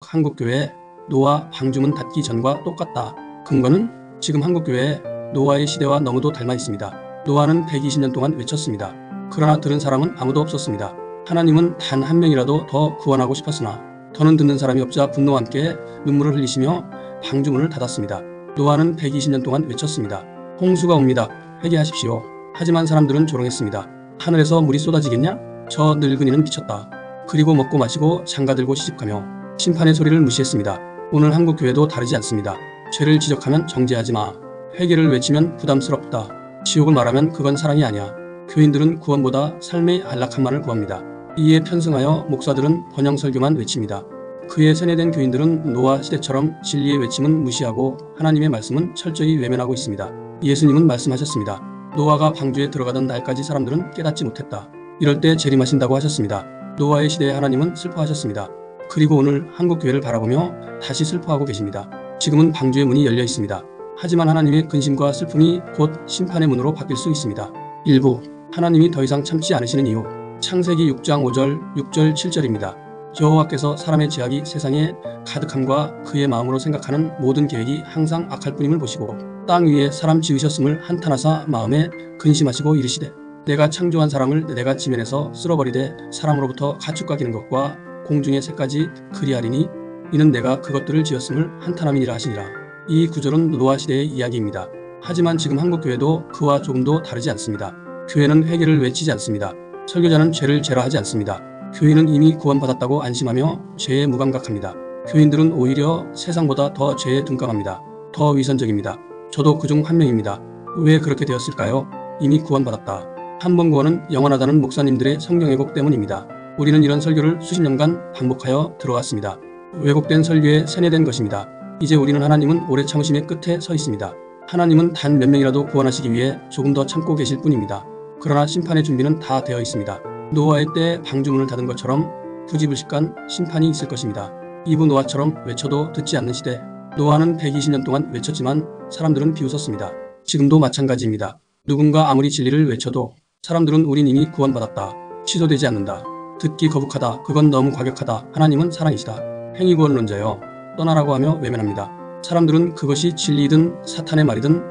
한국교회 노아 방주문 닫기 전과 똑같다. 근거는 지금 한국교회 노아의 시대와 너무도 닮아 있습니다. 노아는 120년 동안 외쳤습니다. 그러나 들은 사람은 아무도 없었습니다. 하나님은 단 한 명이라도 더 구원하고 싶었으나 더는 듣는 사람이 없자 분노와 함께 눈물을 흘리시며 방주문을 닫았습니다. 노아는 120년 동안 외쳤습니다. 홍수가 옵니다. 회개하십시오. 하지만 사람들은 조롱했습니다. 하늘에서 물이 쏟아지겠냐? 저 늙은이는 미쳤다. 그리고 먹고 마시고 장가들고 시집가며 심판의 소리를 무시했습니다. 오늘 한국교회도 다르지 않습니다. 죄를 지적하면 정죄하지 마. 회개를 외치면 부담스럽다. 지옥을 말하면 그건 사랑이 아니야. 교인들은 구원보다 삶의 안락함만을 구합니다. 이에 편승하여 목사들은 번영 설교만 외칩니다. 그에 세뇌된 교인들은 노아 시대처럼 진리의 외침은 무시하고 하나님의 말씀은 철저히 외면하고 있습니다. 예수님은 말씀하셨습니다. 노아가 방주에 들어가던 날까지 사람들은 깨닫지 못했다. 이럴 때 재림하신다고 하셨습니다. 노아의 시대에 하나님은 슬퍼하셨습니다. 그리고 오늘 한국교회를 바라보며 다시 슬퍼하고 계십니다. 지금은 방주의 문이 열려 있습니다. 하지만 하나님의 근심과 슬픔이 곧 심판의 문으로 바뀔 수 있습니다. 일부 하나님이 더 이상 참지 않으시는 이유. 창세기 6장 5절, 6절, 7절입니다. 여호와께서 사람의 죄악이 세상에 가득함과 그의 마음으로 생각하는 모든 계획이 항상 악할 뿐임을 보시고 땅 위에 사람 지으셨음을 한탄하사 마음에 근심하시고 이르시되 내가 창조한 사람을 내가 지면에서 쓸어버리되 사람으로부터 가축과 기는 것과 공중의 새까지 그리하리니 이는 내가 그것들을 지었음을 한탄함이니라 하시니라. 이 구절은 노아 시대의 이야기입니다. 하지만 지금 한국교회도 그와 조금도 다르지 않습니다. 교회는 회개를 외치지 않습니다. 설교자는 죄를 죄라하지 않습니다. 교인은 이미 구원받았다고 안심하며 죄에 무감각합니다. 교인들은 오히려 세상보다 더 죄에 둔감합니다. 더 위선적입니다. 저도 그중 한 명입니다. 왜 그렇게 되었을까요? 이미 구원받았다. 한 번 구원은 영원하다는 목사님들의 성경 왜곡 때문입니다. 우리는 이런 설교를 수십 년간 반복하여 들어왔습니다. 왜곡된 설교에 세뇌된 것입니다. 이제 우리는 하나님은 오래 참으심의 끝에 서 있습니다. 하나님은 단 몇 명이라도 구원하시기 위해 조금 더 참고 계실 뿐입니다. 그러나 심판의 준비는 다 되어 있습니다. 노아의 때에 방주문을 닫은 것처럼 부지불식간 심판이 있을 것입니다. 이브 노아처럼 외쳐도 듣지 않는 시대. 노아는 120년 동안 외쳤지만 사람들은 비웃었습니다. 지금도 마찬가지입니다. 누군가 아무리 진리를 외쳐도 사람들은 우린 이미 구원받았다. 취소되지 않는다. 듣기 거북하다. 그건 너무 과격하다. 하나님은 사랑이시다. 행위구원론자여 떠나라고 하며 외면합니다. 사람들은 그것이 진리이든 사탄의 말이든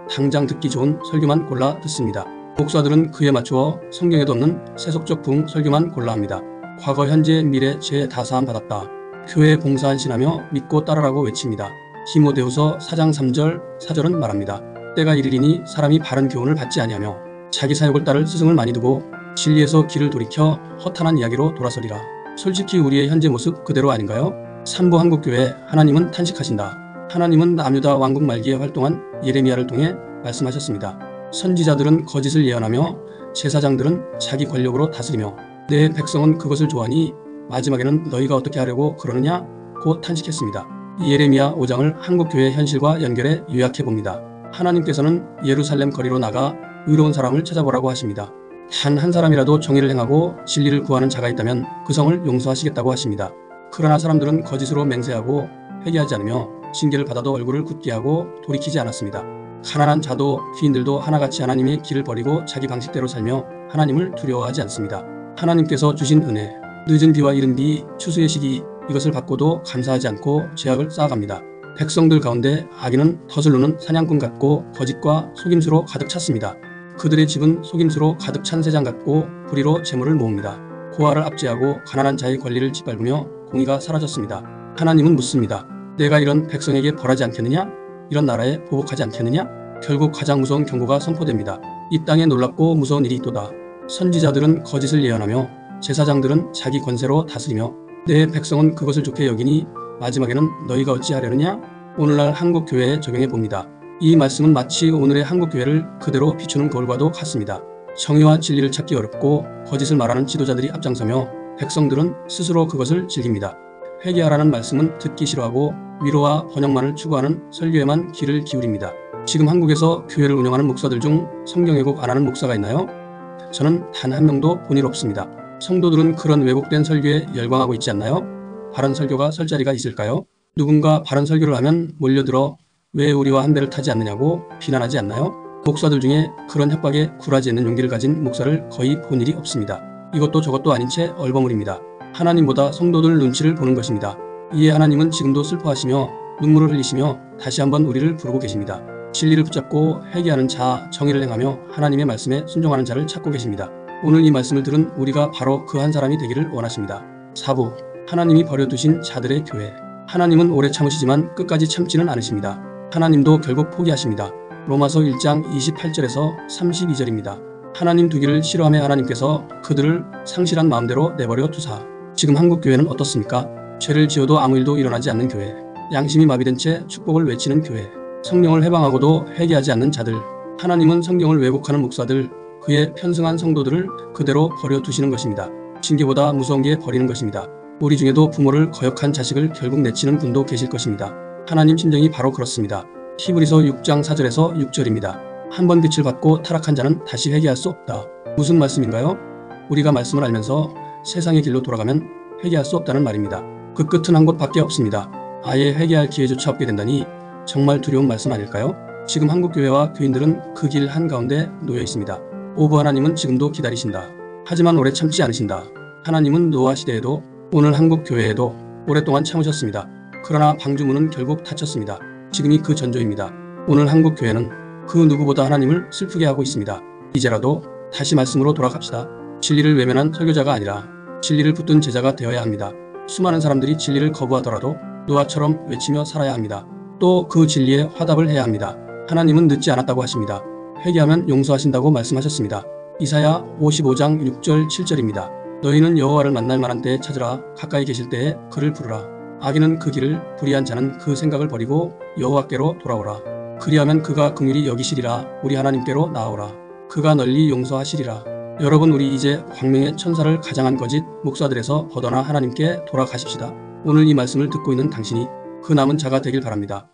당장 듣기 좋은 설교만 골라 듣습니다. 목사들은 그에 맞추어 성경에도 없는 세속적 부흥 설교만 골라 합니다. 과거 현재 미래 죄 다 사함 받았다. 교회에 봉사한신하며 믿고 따르라고 외칩니다. 디모데후서 4장 3절 4절은 말합니다. 때가 이르리니 사람이 바른 교훈을 받지 아니하며 자기 사욕을 따를 스승을 많이 두고 진리에서 길을 돌이켜 허탄한 이야기로 돌아서리라. 솔직히 우리의 현재 모습 그대로 아닌가요? 삼부 한국교회 하나님은 탄식하신다. 하나님은 남유다 왕국 말기에 활동한 예레미야를 통해 말씀하셨습니다. 선지자들은 거짓을 예언하며 제사장들은 자기 권력으로 다스리며 내 백성은 그것을 좋아하니 마지막에는 너희가 어떻게 하려고 그러느냐? 고 탄식했습니다. 예레미야 5장을 한국교회의 현실과 연결해 요약해 봅니다. 하나님께서는 예루살렘 거리로 나가 의로운 사람을 찾아보라고 하십니다. 단 한 사람이라도 정의를 행하고 진리를 구하는 자가 있다면 그 성을 용서하시겠다고 하십니다. 그러나 사람들은 거짓으로 맹세하고 회개하지 않으며 징계를 받아도 얼굴을 굳게 하고 돌이키지 않았습니다. 가난한 자도 귀인들도 하나같이 하나님의 길을 버리고 자기 방식대로 살며 하나님을 두려워하지 않습니다. 하나님께서 주신 은혜, 늦은 비와 이른 비, 추수의 시기 이것을 받고도 감사하지 않고 죄악을 쌓아갑니다. 백성들 가운데 악인은 덫을놓는 사냥꾼 같고 거짓과 속임수로 가득 찼습니다. 그들의 집은 속임수로 가득 찬 새장 같고 불의로 재물을 모읍니다. 고아를 압제하고 가난한 자의 권리를 짓밟으며 공의가 사라졌습니다. 하나님은 묻습니다. 내가 이런 백성에게 벌하지 않겠느냐? 이런 나라에 보복하지 않겠느냐? 결국 가장 무서운 경고가 선포됩니다. 이 땅에 놀랍고 무서운 일이 있도다. 선지자들은 거짓을 예언하며 제사장들은 자기 권세로 다스리며 내 백성은 그것을 좋게 여기니 마지막에는 너희가 어찌하려느냐? 오늘날 한국교회에 적용해 봅니다. 이 말씀은 마치 오늘의 한국교회를 그대로 비추는 거울과도 같습니다. 정의와 진리를 찾기 어렵고 거짓을 말하는 지도자들이 앞장서며 백성들은 스스로 그것을 즐깁니다. 회개하라는 말씀은 듣기 싫어하고 위로와 번영만을 추구하는 설교에만 귀를 기울입니다. 지금 한국에서 교회를 운영하는 목사들 중 성경 왜곡 안 하는 목사가 있나요? 저는 단 한 명도 본 일 없습니다. 성도들은 그런 왜곡된 설교에 열광하고 있지 않나요? 바른 설교가 설 자리가 있을까요? 누군가 바른 설교를 하면 몰려들어 왜 우리와 한 배를 타지 않느냐고 비난하지 않나요? 목사들 중에 그런 협박에 굴하지 않는 용기를 가진 목사를 거의 본 일이 없습니다. 이것도 저것도 아닌 채 얼버무립니다. 하나님보다 성도들 눈치를 보는 것입니다. 이에 하나님은 지금도 슬퍼하시며 눈물을 흘리시며 다시 한번 우리를 부르고 계십니다. 진리를 붙잡고 회개하는 자, 정의를 행하며 하나님의 말씀에 순종하는 자를 찾고 계십니다. 오늘 이 말씀을 들은 우리가 바로 그 한 사람이 되기를 원하십니다. 4부 하나님이 버려두신 자들의 교회. 하나님은 오래 참으시지만 끝까지 참지는 않으십니다. 하나님도 결국 포기하십니다. 로마서 1장 28절에서 32절입니다. 하나님 두기를 싫어하며 하나님께서 그들을 상실한 마음대로 내버려 두사. 지금 한국 교회는 어떻습니까? 죄를 지어도 아무 일도 일어나지 않는 교회. 양심이 마비된 채 축복을 외치는 교회. 성령을 해방하고도 회개하지 않는 자들. 하나님은 성경을 왜곡하는 목사들, 그의 편승한 성도들을 그대로 버려두시는 것입니다. 징계보다 무서운 게 버리는 것입니다. 우리 중에도 부모를 거역한 자식을 결국 내치는 분도 계실 것입니다. 하나님 심정이 바로 그렇습니다. 히브리서 6장 4절에서 6절입니다. 한 번 빛을 받고 타락한 자는 다시 회개할 수 없다. 무슨 말씀인가요? 우리가 말씀을 알면서 세상의 길로 돌아가면 회개할 수 없다는 말입니다. 그 끝은 한 곳밖에 없습니다. 아예 회개할 기회조차 없게 된다니 정말 두려운 말씀 아닐까요? 지금 한국교회와 교인들은 그 길 한가운데 놓여 있습니다. 오브 하나님은 지금도 기다리신다. 하지만 오래 참지 않으신다. 하나님은 노아 시대에도 오늘 한국교회에도 오랫동안 참으셨습니다. 그러나 방주문은 결국 닫혔습니다. 지금이 그 전조입니다. 오늘 한국교회는 그 누구보다 하나님을 슬프게 하고 있습니다. 이제라도 다시 말씀으로 돌아갑시다. 진리를 외면한 설교자가 아니라 진리를 붙든 제자가 되어야 합니다. 수많은 사람들이 진리를 거부하더라도 노아처럼 외치며 살아야 합니다. 또 그 진리에 화답을 해야 합니다. 하나님은 늦지 않았다고 하십니다. 회개하면 용서하신다고 말씀하셨습니다. 이사야 55장 6절 7절입니다. 너희는 여호와를 만날 만한 때에 찾으라. 가까이 계실 때에 그를 부르라. 악인은 그 길을, 불의한 자는 그 생각을 버리고 여호와께로 돌아오라. 그리하면 그가 긍휼히 여기시리라. 우리 하나님께로 나아오라. 그가 널리 용서하시리라. 여러분, 우리 이제 광명의 천사를 가장한 거짓 목사들에서 벗어나 하나님께 돌아가십시다. 오늘 이 말씀을 듣고 있는 당신이 그 남은 자가 되길 바랍니다.